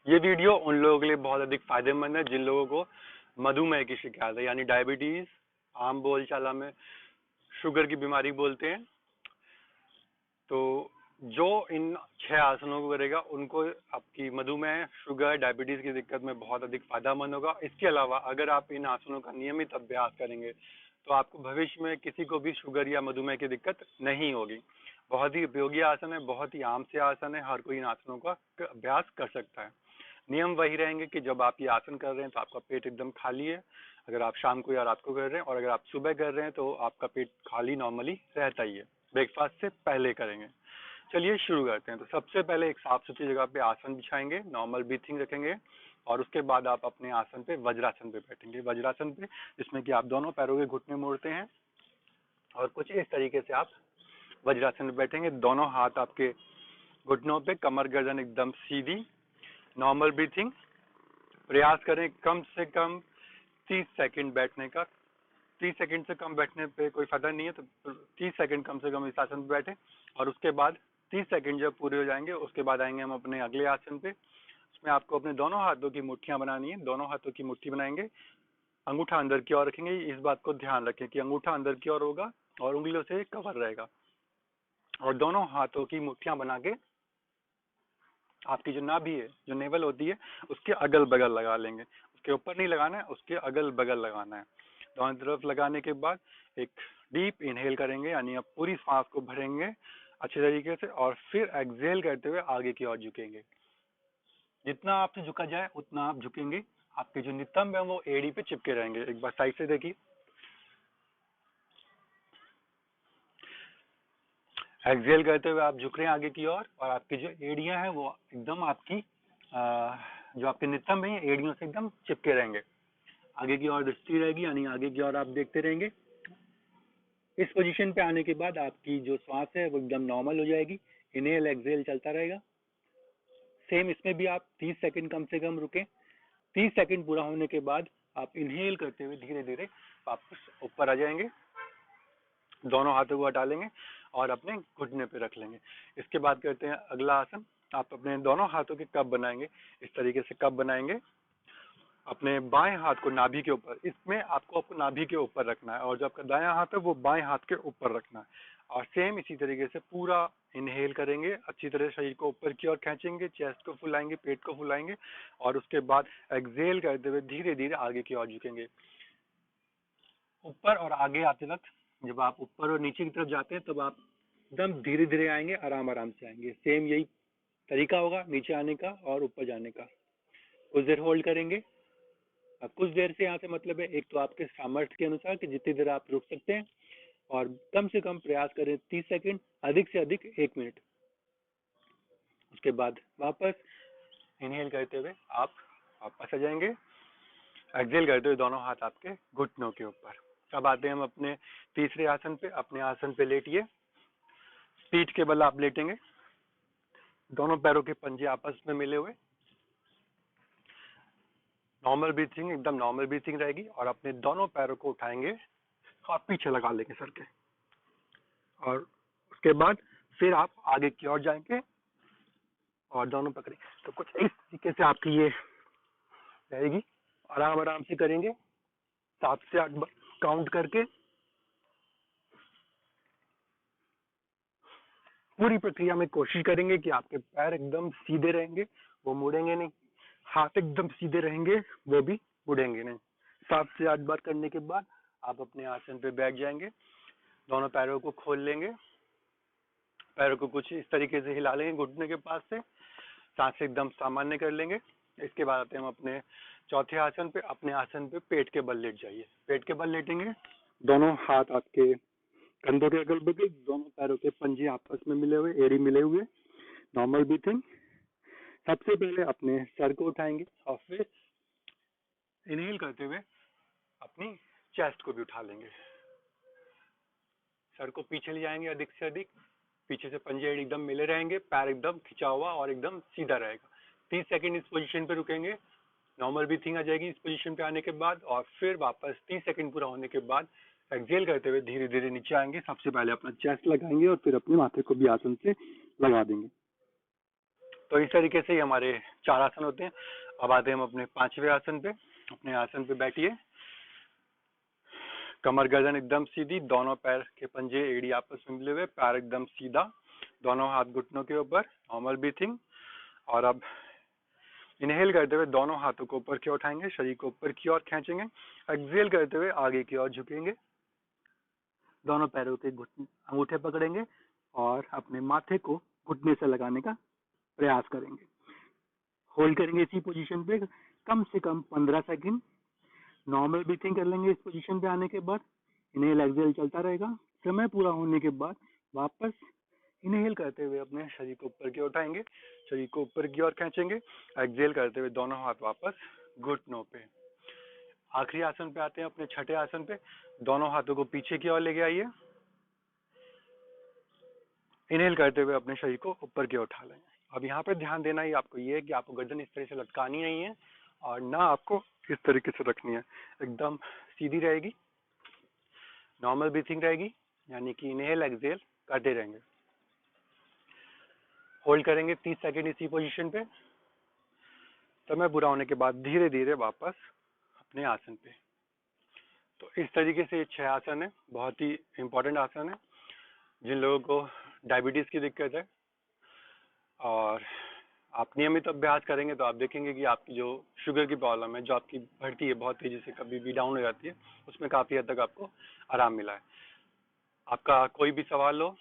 ये वीडियो उन लोगों के लिए बहुत अधिक फायदेमंद है जिन लोगों को मधुमेह की शिकायत है, यानी डायबिटीज, आम बोलचाल में शुगर की बीमारी बोलते हैं। तो जो इन 6 आसनों को करेगा उनको आपकी मधुमेह, शुगर, डायबिटीज की दिक्कत में बहुत अधिक फायदेमंद होगा। इसके अलावा अगर आप इन आसनों का नियमित अभ्यास करेंगे तो आपको भविष्य में किसी को भी शुगर या मधुमेह की दिक्कत नहीं होगी। बहुत ही उपयोगी आसन है, बहुत ही आम से आसन है, हर कोई इन आसनों का अभ्यास कर सकता है। नियम वही रहेंगे कि जब आप ये आसन कर रहे हैं तो आपका पेट एकदम खाली है, अगर आप शाम को या रात को कर रहे हैं, और अगर आप सुबह कर रहे हैं तो आपका पेट खाली नॉर्मली रहता ही है। ब्रेकफास्ट से पहले करेंगे। चलिए शुरू करते हैं। तो सबसे पहले एक साफ सुथरी जगह पे आसन बिछाएंगे, नॉर्मल ब्रीथिंग रखेंगे, और उसके बाद आप अपने आसन पे वज्रासन पे बैठेंगे। वज्रासन पे जिसमें कि आप दोनों पैरों के घुटने मोड़ते हैं और कुछ इस तरीके से आप वज्रासन पे बैठेंगे। दोनों हाथ आपके घुटनों पे, कमर गर्दन एकदम सीधी, नॉर्मल ब्रीथिंग। प्रयास करें कम से कम 30 सेकंड बैठने का। 30 सेकंड से कम बैठने पे कोई फायदा नहीं है, तो 30 सेकंड कम से कम इस आसन पे बैठे, और उसके बाद 30 सेकंड जब पूरे हो जाएंगे उसके बाद आएंगे हम अपने अगले आसन पे। उसमें आपको अपने दोनों हाथों की मुट्ठियां बनानी है। दोनों हाथों की मुट्ठी बनाएंगे, अंगूठा अंदर की ओर रखेंगे। इस बात को ध्यान रखें कि अंगूठा अंदर की ओर होगा और उंगलियों से कवर रहेगा, और दोनों हाथों की मुट्ठियां बना के आपकी जो नाभि है, जो नेवल होती है, उसके अगल बगल लगा लेंगे। उसके ऊपर नहीं लगाना है, उसके अगल बगल लगाना है। दोनों तरफ लगाने के बाद एक डीप इनहेल करेंगे, यानी आप पूरी सांस को भरेंगे अच्छे तरीके से, और फिर एक्सहेल करते हुए आगे की ओर झुकेंगे। जितना आपसे झुका जाए उतना आप झुकेंगे। आपके जो नितंब है वो एड़ी पे चिपके रहेंगे। एक बार साइड से देखिए। एक्सहेल करते हुए आप झुक रहे हैं आगे की ओर, और आपकी जो एड़ियां हैं वो एकदम आपकी जो आपके नितंब है एड़ियों से एकदम चिपके रहेंगे। आगे की ओर दृष्टि रहेगी, यानी आगे की ओर आप देखते रहेंगे। इस पोजीशन पे आने के बाद आपकी जो श्वास है वो एकदम नॉर्मल हो जाएगी। इनहेल एक्सहेल चलता रहेगा। सेम इसमें भी आप 30 सेकंड कम से कम रुके। 30 सेकंड पूरा होने के बाद आप इनहेल करते हुए धीरे धीरे वापस ऊपर आ जाएंगे। दोनों हाथों को हटा लेंगे और अपने घुटने पे रख लेंगे। इसके बाद करते हैं अगला आसन। आप अपने दोनों हाथों के कप बनाएंगे। इस तरीके से कप बनाएंगे, अपने बाएं हाथ को नाभि के ऊपर, इसमें आपको नाभि के ऊपर रखना है, और जो आपका दायां हाथ है वो बाएं हाथ के ऊपर रखना है। और सेम इसी तरीके से पूरा इनहेल करेंगे, अच्छी तरह शरीर को ऊपर की ओर खींचेंगे, चेस्ट को फुलाएंगे, पेट को फुलाएंगे, और उसके बाद एक्सहेल करते हुए धीरे धीरे आगे की ओर झुकेंगे। ऊपर और आगे आते वक्त जब आप ऊपर और नीचे की तरफ जाते हैं तब आप एकदम धीरे धीरे आएंगे, आराम आराम से आएंगे। सेम यही तरीका होगा नीचे आने का और ऊपर जाने का। कुछ देर होल्ड करेंगे। अब कुछ देर से यहाँ से मतलब है, एक तो आपके सामर्थ्य के अनुसार कि जितनी देर आप रुक सकते हैं, और कम से कम प्रयास करें 30 सेकंड, अधिक से अधिक 1 मिनट। उसके बाद वापस इनहेल करते हुए आप वापस आ जाएंगे। एक्सहेल करते हुए दोनों हाथ आपके घुटनों के ऊपर। अब आते हैं हम अपने तीसरे आसन पे। अपने आसन पे लेटिए, पीठ के बल आप लेटेंगे, दोनों पैरों के पंजे आपस में मिले हुए। नॉर्मल ब्रीथिंग, एकदम नॉर्मल ब्रीथिंग रहेगी, और अपने दोनों पैरों को उठाएंगे और पीछे लगा लेंगे सर के, और उसके बाद फिर आप आगे की ओर जाएंगे और दोनों पकड़े। तो कुछ इस तरीके से आपकी ये रहेगी। आराम आराम से करेंगे, 7 से 8 बार काउंट करके। पूरी प्रक्रिया में कोशिश करेंगे कि आपके पैर एकदम सीधे रहेंगे, वो मुड़ेंगे नहीं। हाथ एकदम सीधे रहेंगे, वो भी मुड़ेंगे नहीं। 7 से 8 बार करने के बाद आप अपने आसन पे बैठ जाएंगे। दोनों पैरों को खोल लेंगे, पैरों को कुछ इस तरीके से हिला लेंगे घुटने के पास से, सांस एकदम सामान्य कर लेंगे। इसके बाद आते हैं हम अपने चौथे आसन पे। अपने आसन पे पेट के बल लेट जाइए। पेट के बल लेटेंगे, दोनों हाथ आपके कंधों के अगल बगल, दोनों पैरों के पंजे आपस में मिले हुए, एड़ी मिले हुए। Normal breathing. सबसे पहले अपने सर को उठाएंगे और फिर इनहेल करते हुए अपनी चेस्ट को भी उठा लेंगे। सर को पीछे ले जाएंगे अधिक से अधिक, पीछे से पंजे एकदम मिले रहेंगे, पैर एकदम खिंचा हुआ और एकदम सीधा रहेगा। 30 सेकंड इस पोजीशन पे रुकेंगे। नॉर्मल ब्रीथिंग आ जाएगी इस पोजीशन पे आने के बाद, और फिर वापस 30 सेकंड पूरा होने के बाद एक्सहेल करते हुए धीरे धीरे नीचे आएंगे। सबसे पहले अपना चेस्ट लगाएंगे और फिर अपने माथे को भी आसन से लगा देंगे। तो इस तरीके से ही हमारे 4 आसन होते हैं। अब आते हैं हम अपने 5वें आसन पे। अपने आसन पे बैठिए, कमर गर्दन एकदम सीधी, दोनों पैर के पंजे एड़ी आपस में मिले हुए, पैर एकदम सीधा, दोनों हाथ घुटनों के ऊपर, नॉर्मल ब्रीथिंग। और अब इनहेल करते हुए दोनों हाथों को ऊपर की ओर उठाएंगे, शरीर को ऊपर की ओर खींचेंगे। एक्सहेल करते हुए आगे की ओर झुकेंगे, दोनों पैरों के अंगूठे पकड़ेंगे और अपने माथे को घुटने से लगाने का प्रयास करेंगे। होल्ड करेंगे इसी पोजीशन पे कम से कम 15 सेकंड। नॉर्मल ब्रीथिंग कर लेंगे इस पोजीशन पे आने के बाद। इनहेल एक्सहेल चलता रहेगा। समय पूरा होने के बाद वापस इनहेल करते हुए अपने शरीर को ऊपर की ओर उठाएंगे, शरीर को ऊपर की ओर खींचेंगे। एक्सहेल करते हुए दोनों हाथ वापस घुटनों पे। आखिरी आसन पे आते हैं, अपने छठे आसन पे। दोनों हाथों को पीछे की ओर लेके आइए। इनहेल करते हुए अपने शरीर को ऊपर की ओर उठा लेंगे। अब यहाँ पे ध्यान देना ही आपको ये है कि आपको गर्दन इस तरह से लटकानी नहीं है और ना आपको इस तरीके से रखनी है, एकदम सीधी रहेगी। नॉर्मल ब्रीथिंग रहेगी, यानी कि इनहेल एक्सहेल करते रहेंगे। होल्ड करेंगे 30 सेकंड इसी पोजीशन पे। समय पूरा होने के बाद धीरे धीरे वापस अपने आसन पे। तो इस तरीके से ये 6 आसन है, बहुत ही इंपॉर्टेंट आसन है जिन लोगों को डायबिटीज की दिक्कत है। और आप नियमित अभ्यास करेंगे तो आप देखेंगे कि आपकी जो शुगर की प्रॉब्लम है, जो आपकी बढ़ती है बहुत तेजी से, कभी भी डाउन हो जाती है, उसमें काफी हद तक आपको आराम मिला है। आपका कोई भी सवाल हो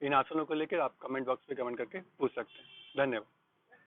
इन आसनों को लेकर, आप कमेंट बॉक्स पे कमेंट करके पूछ सकते हैं। धन्यवाद।